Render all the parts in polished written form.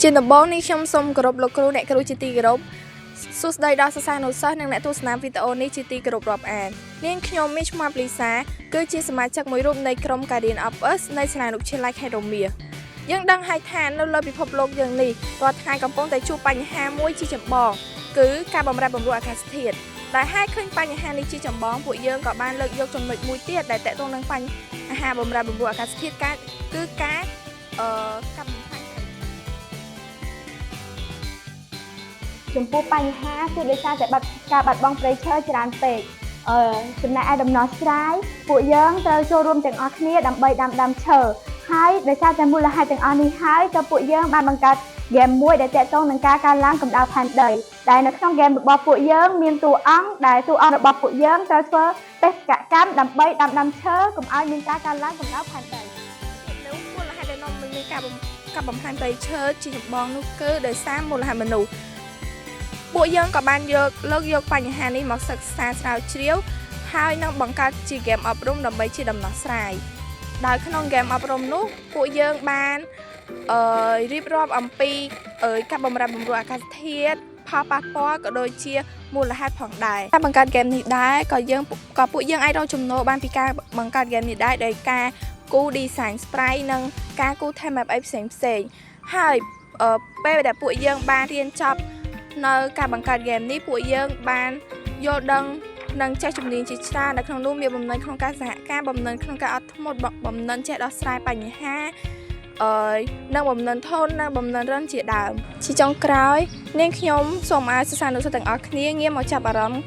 ជាដំបូងនេះខ្ញុំសូមគោរពលោកគ្រូអ្នកគ្រូជាទីគោរពសួស្តីដល់សិស្សានុសិស្សនិងអ្នកទស្សនាវីដេអូនេះជាទីគោរពរាប់អាននាងខ្ញុំមានឈ្មោះលីសាគឺជាសមាជិកមួយរូបនៃក្រុម Guardian of Us នៃសាលាវិទ្យាល័យខេត្តរមៀយើងដឹងហើយថានៅលើពិភពលោកយើងនេះរាល់ថ្ងៃកំពុងតែជួបបញ្ហាមួយជាចម្បងគឺការបំរែបំរួលអាកាសធាតុដែលហេតុឃើញបញ្ហានេះជាចម្បងពួកយើងក៏បានលើកយកចំណុចមួយទៀតដែលតកតងនឹងបញ្ហាបំរែបំរួលអាកាសធាតុគឺការកាប់បំផ្លាញចំពោះបញ្ហាគឺដោយសារតែការបាត់បង់ព្រៃឈើច្រើនពេកចំណែកឯដំណោះស្រាយពួកយើងត្រូវចូលរួមទាំងអស់គ្នាដើម្បីដាំឈើហើយដោយសារតែមូលហេតុទាំងអស់នេះហើយក៏ពួកយើងបានបង្កើតហ្គេមមួយដែលទាក់ទងនឹងការកើនឡើងកម្ដៅផែនដីដែលនៅក្នុងហ្គេមរបស់ពួកយើងមានតួអង្គដែលតួអង្គរបស់ពួកយើងត្រូវធ្វើបេសកកម្មដើម្បីដាំឈើកុំឲ្យមានការកើនឡើងកម្ដៅផែនដីនៅមូលហេតុដែលនាំមកមានការបំផ្លាញព្រៃឈើជាចម្បងនោះគឺដោយសារមូលហេតុមនុស្សពួកយើងក៏បានលើកយកបញ្ហានេះមកសិក្សាស្រាវជ្រាវហើយនឹងបង្កើតជាហ្គេមអប់រំដើម្បីជាដំណោះស្រាយដោយក្នុងហ្គេមអប់រំនោះពួកយើងបានរៀបរាប់អំពីការបំរែបំរួលអាកាសធាតុផលប៉ះពាល់ក៏ដូចជាមូលហេតុផងដែរការបង្កើតហ្គេមនេះដែរក៏ពួកយើងអាចរកចំណូលបានពីការបង្កើតហ្គេមនេះដែរដោយការគូ design spray និងការគូ theme map ផ្សេងហើយពេលដែលពួកយើងបានរៀនចប់នៅការបង្កើតហ្គេមនេះពួកយើងបានយល់ដឹងនិងចេះជំនាញជាច្រើននៅក្នុងនោះមានបំណិនក្នុងការសហការបំណិនក្នុងការអត់ធ្មត់បំណិនចេះដោះស្រាយបញ្ហានិងបំណិនធននិងបំណិនរឹងជាដើមជាចុងក្រោយនាងខ្ញុំសូមឲ្យសិស្សានុសិស្សទាំងអស់គ្នាងាកមកចាប់អារម្មណ៍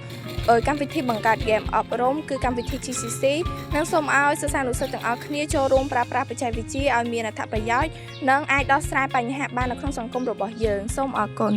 កម្មវិធីបង្កើតហ្គេមអប់រំគឺកម្មវិធី GCC និងសូមឲ្យសិស្សានុសិស្សទាំងអស់គ្នាចូលរួមប្រើប្រាស់បច្ចេកវិទ្យាឲ្យមានអត្ថប្រយោជន៍និងអាចដោះស្រាយបញ្ហាបាននៅក្នុងសង្គមរបស់យើងសូមអរគុណ